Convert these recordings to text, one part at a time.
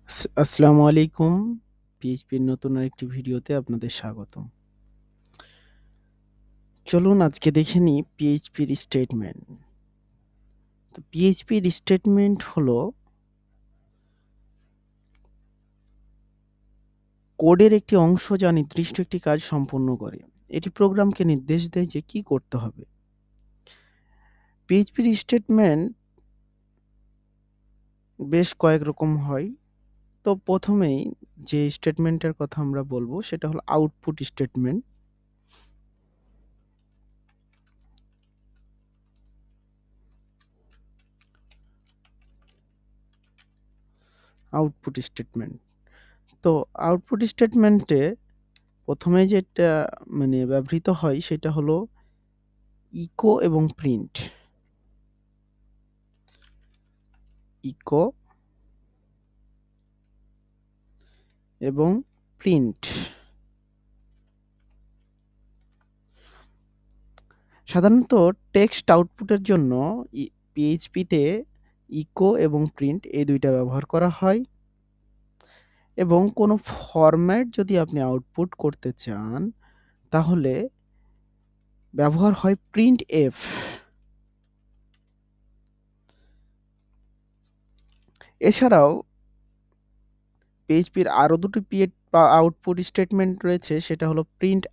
আসসালামু আলাইকুম। পিএইচপির নতুন আরেকটি ভিডিওতে আপনাদের স্বাগতম। চলুন আজকে দেখে নিই পিএইচপির স্টেটমেন্ট। তো পিএইচপির স্টেটমেন্ট হলো কোডের একটি অংশ যা নির্দিষ্ট একটি কাজ সম্পূর্ণ করে। এটি প্রোগ্রামকে নির্দেশ দেয় যে কি করতে হবে। পিএইচপির স্টেটমেন্ট বেশ কয়েক রকম হয়। তো প্রথমেই যে স্টেটমেন্টের কথা আমরা বলবো সেটা হলো আউটপুট স্টেটমেন্ট। Output statement. তো আউটপুট স্টেটমেন্টে প্রথমে যেটা ব্যবহৃত হয় সেটা হলো ইকো এবং প্রিন্ট। ইকো এবং প্রিন্ট। সাধারণত টেক্সট আউটপুটের জন্য পিএইচপিতে ইকো এবং প্রিন্ট এই দুইটা ব্যবহার করা হয় এবং কোনো ফরম্যাট যদি আপনি আউটপুট করতে চান তাহলে ব্যবহার হয় প্রিন্ট এফ। এছাড়াও পিএইচপির আরও দুটি আউটপুট স্টেটমেন্ট রয়েছে, সেটা হলো প্রিন্ট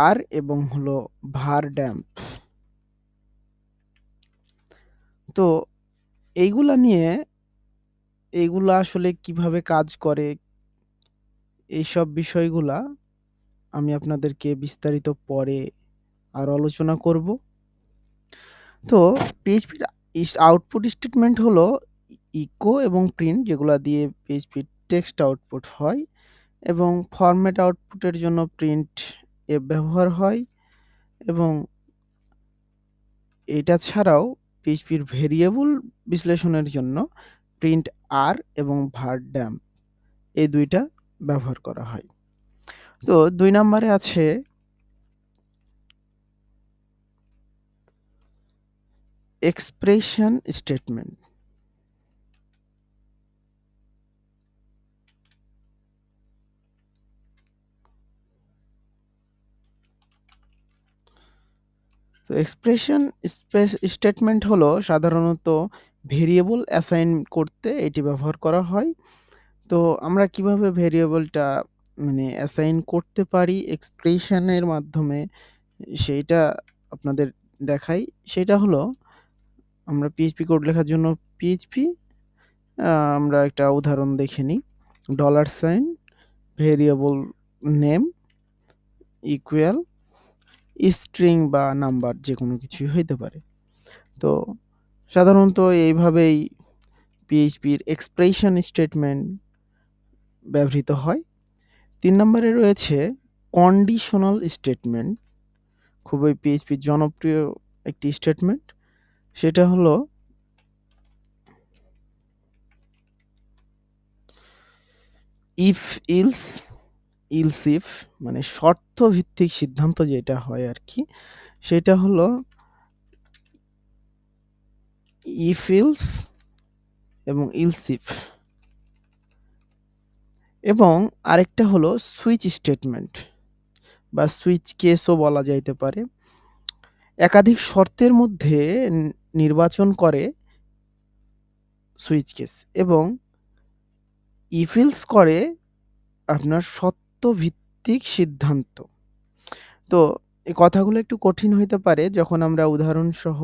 আর এবং হলো var ড্যাম্প। তো এইগুলা আসলে কিভাবে কাজ করে এইসব বিষয়গুলা আমি আপনাদেরকে বিস্তারিত পরে আরো আলোচনা করব। তো পিএইচপির আউটপুট স্টেটমেন্ট হলো ইকো এবং প্রিন্ট, যেগুলা দিয়ে পিএইচপির টেক্সট আউটপুট হয়, এবং ফরম্যাট আউটপুটের জন্য প্রিন্ট এফ ব্যবহার হয়, এবং এটা ছাড়াও পিএইচপির ভেরিয়েবল বিশ্লেষণের জন্য প্রিন্ট আর এবং var ড্যাম্প এই দুইটা ব্যবহার করা হয়। তো ২ নম্বরে আছে এক্সপ্রেশন স্টেটমেন্ট। তো এক্সপ্রেশন স্টেটমেন্ট হলো সাধারণত ভেরিয়েবল অ্যাসাইন করতে এটি ব্যবহার করা হয়। তো আমরা কিভাবে ভেরিয়েবলটা অ্যাসাইন করতে পারি এক্সপ্রেশনের মাধ্যমে সেইটা আপনাদের দেখাই। সেটা হলো আমরা পিএইচপি কোড লেখার জন্য পিএইচপি আমরা একটা উদাহরণ দেখে নিই। $, ভেরিয়েবল নেম ইকুয়াল স্ট্রিং বা নাম্বার যেকোনো কিছুই হইতে পারে। তো সাধারণত এইভাবেই পিএইচপির এক্সপ্রেশন স্টেটমেন্ট ব্যবহৃত হয়। ৩ নম্বরে রয়েছে কন্ডিশনাল স্টেটমেন্ট, খুবই পিএইচপির জনপ্রিয় একটি স্টেটমেন্ট। সেটা হলো ইফ ইলস ইলস ইফ, মানে শর্ত ভিত্তিক সিদ্ধান্ত যেটা হয় আর কি, সেটা হলো ইফ ইলস এবং ইলস ইফ। এবং আরেকটা হলো সুইচ স্টেটমেন্ট বা সুইচ কেসও বলা যাইতে পারে। একাধিক শর্তের মধ্যে নির্বাচন করে সুইচ কেস, এবং ইফ ইলস করে আপনার সত্য ভিত্তিক সিদ্ধান্ত। তো এই কথাগুলো একটু কঠিন হইতে পারে, যখন আমরা উদাহরণসহ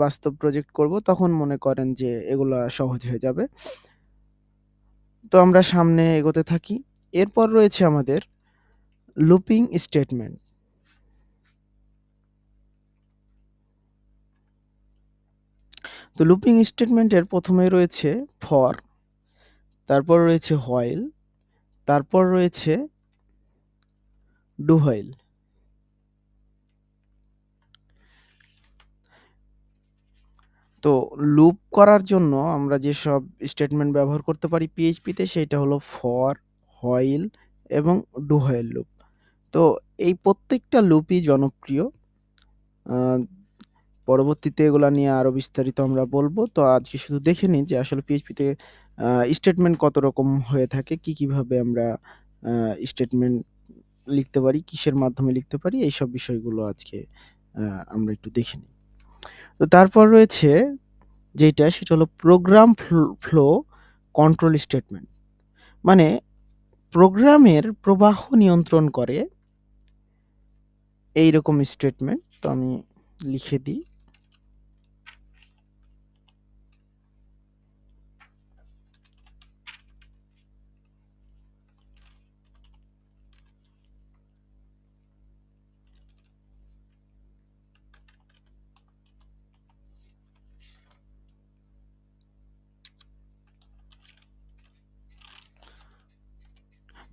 বাস্তব প্রজেক্ট করব তখন মনে করেন যে এগুলা সহজ হয়ে যাবে। তো আমরা সামনে এগোতে থাকি। এরপর রয়েছে আমাদের লুপিং স্টেটমেন্ট। তো লুপিং স্টেটমেন্টের প্রথমে রয়েছে ফর, তারপর রয়েছে হোয়াইল, তারপর রয়েছে ডু হোয়াইল। তো লুপ করার জন্য আমরা যেসব স্টেটমেন্ট ব্যবহার করতে পারি পিএইচপিতে সেটা হলো ফর, হোয়াইল এবং ডু হোয়াইল লুপ। তো এই প্রত্যেকটা লুপই জনপ্রিয়। পরবর্তীতে এগুলা নিয়ে আরো বিস্তারিত আমরা বলবো। তো আজকে শুধু দেখে নিই যে আসলে পিএইচপিতে স্টেটমেন্ট কত রকম হয়ে থাকে, কিভাবে আমরা স্টেটমেন্ট লিখতে পারি, কিসের মাধ্যমে লিখতে পারি, এইসব বিষয়গুলো আজকে আমরা একটু দেখে নিই। তো তারপর রয়েছে যেটা, সেটা হলো প্রোগ্রাম ফ্লো কন্ট্রোল স্টেটমেন্ট। মানে প্রোগ্রামের প্রবাহ নিয়ন্ত্রণ করে এইরকম স্টেটমেন্ট। তো আমি লিখে দিই।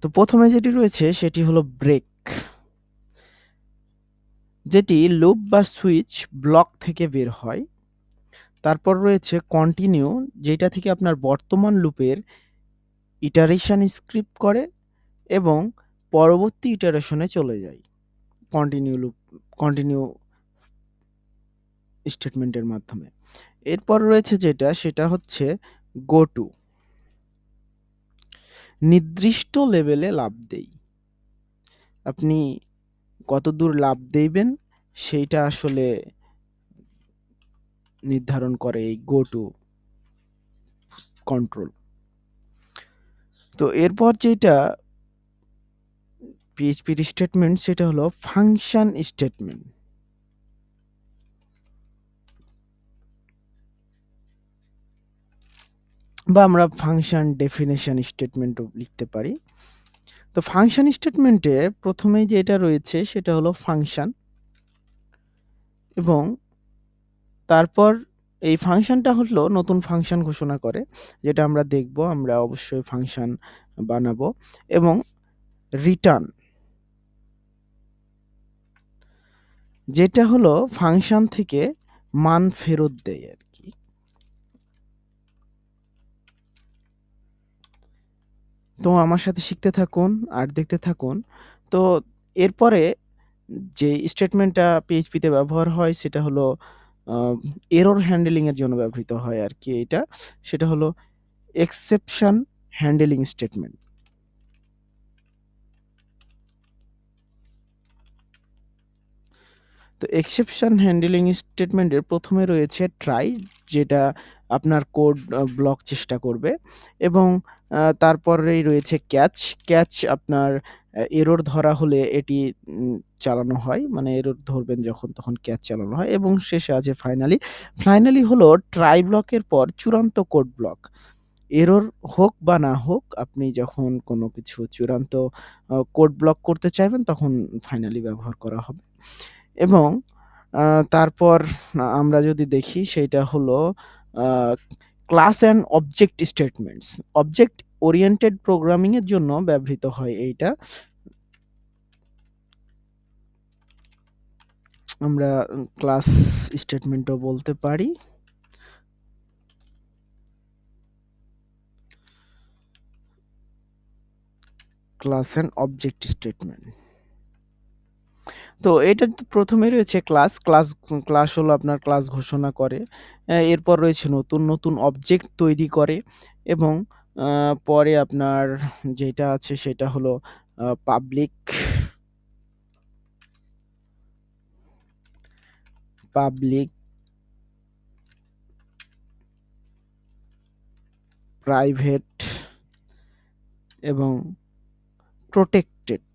তো প্রথমে যেটি রয়েছে সেটি হলো ব্রেক, যেটি লুপ বা সুইচ ব্লক থেকে বের হয়। তারপর রয়েছে কন্টিনিউ, যেটা থেকে আপনার বর্তমান লুপের ইটারেশন স্ক্রিপ্ট করে এবং পরবর্তী ইটারেশনে চলে যায় কন্টিনিউ স্টেটমেন্টের মাধ্যমে। এরপর রয়েছে যেটা, সেটা হচ্ছে গো টু, নির্দিষ্ট লেভেলে লাফ দেই। আপনি কতদূর লাফ দেবেন সেইটা আসলে নির্ধারণ করে এই গো টু কন্ট্রোল। তো এরপর যেটা পিএইচপির স্টেটমেন্ট, সেটা হলো ফাংশন স্টেটমেন্ট, বা আমরা ফাংশন ডেফিনেশন স্টেটমেন্টও লিখতে পারি। তো ফাংশন স্টেটমেন্টে প্রথমেই যেটা রয়েছে সেটা হলো ফাংশন, এবং তারপর এই ফাংশনটা হলো নতুন ফাংশন ঘোষণা করে, যেটা আমরা দেখব, আমরা অবশ্যই ফাংশন বানাবো। এবং রিটার্ন, যেটা হলো ফাংশন থেকে মান ফেরত দেয় আর কি। তো আমার সাথে শিখতে থাকুন আর দেখতে থাকুন। তো এরপরে যে স্টেটমেন্টটা পিএইচপিতে ব্যবহার হয় সেটা হলো এরর হ্যান্ডলিং এর জন্য ব্যবহৃত হয় আর কি এটা, সেটা হলো এক্সেপশন হ্যান্ডলিং স্টেটমেন্ট। তো এক্সেপশন হ্যান্ডলিং স্টেটমেন্টের প্রথমে রয়েছে ট্রাই, যেটা আপনার কোড ব্লক চেষ্টা করবে, এবং তারপরেই রয়েছে ক্যাচ। ক্যাচ আপনার এরর ধরা হলে এটি চালানো হয়, মানে এরর ধরবেন যখন তখন ক্যাচ চালানো হয়। এবং শেষে আছে ফাইনালি। ফাইনালি হলো ট্রাই ব্লকের পর চূড়ান্ত কোড ব্লক। এরর হোক বা না হোক, আপনি যখন কোনো কিছু চূড়ান্ত কোড ব্লক করতে চাইবেন তখন ফাইনালি ব্যবহার করা হবে। এবং তারপর আমরা যদি দেখি সেইটা হলো a class and object statements. Object oriented programming এর জন্য ব্যবহৃত হয় এইটা। আমরা ক্লাস স্টেটমেন্টও বলতে পারি। Class and object statement. তো এটা প্রথমে রয়েছে ক্লাস হলো আপনার ক্লাস ঘোষণা করে। এরপর রয়েছে নতুন অবজেক্ট তৈরি করে, এবং পরে আপনার যেটা আছে সেটা হলো পাবলিক প্রাইভেট এবং প্রটেক্টেড।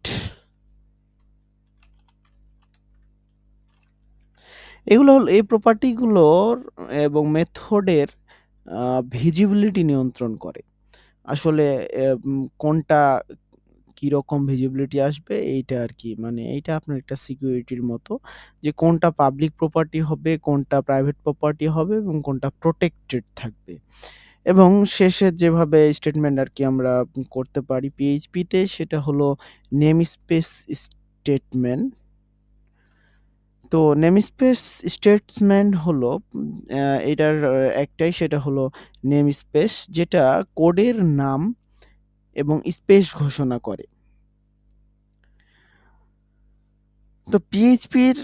এগুলো হল এই প্রপার্টিগুলোর এবং মেথডের ভিজিবিলিটি নিয়ন্ত্রণ করে। আসলে কোনটা কিরকম ভিজিবিলিটি আসবে এইটা আর কি, মানে এইটা আপনার একটা সিকিউরিটির মতো, যে কোনটা পাবলিক প্রপার্টি হবে, কোনটা প্রাইভেট প্রপার্টি হবে এবং কোনটা প্রটেক্টেড থাকবে। এবং শেষে যেভাবে স্টেটমেন্ট আর কি আমরা করতে পারি পিএইচপিতে, সেটা হলো নেম স্পেস স্টেটমেন্ট। তো নেমস্পেস স্টেটমেন্ট হলো এটার একটাই, সেটা হলো নেম স্পেস, যেটা কোডের নাম এবং স্পেস ঘোষণা করে। তো পিএইচপির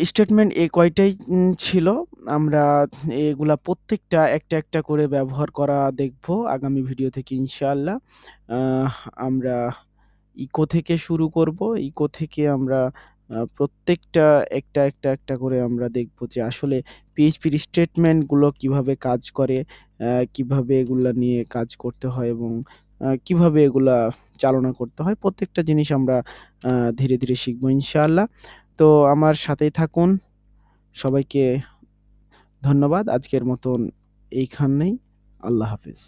স্টেটমেন্ট এই কয়টাই ছিল। আমরা এগুলা প্রত্যেকটা একটা করে ব্যবহার করা দেখব আগামী ভিডিও থেকে ইনশাআল্লাহ। আহ আমরা ইকো থেকে শুরু করব। ইকো থেকে আমরা প্রত্যেকটা একটা করে আমরা দেখব যে আসলে পিএইচপির স্টেটমেন্টগুলো কিভাবে কাজ করে, কিভাবে এগুলা নিয়ে কাজ করতে হয় এবং কিভাবে এগুলা চালনা করতে হয়। প্রত্যেকটা জিনিস আমরা ধীরে শিখব ইনশাআল্লাহ। তো আমার সাথেই থাকুন। সবাইকে ধন্যবাদ। আজকের মতন এইখানেই। আল্লাহ হাফেজ।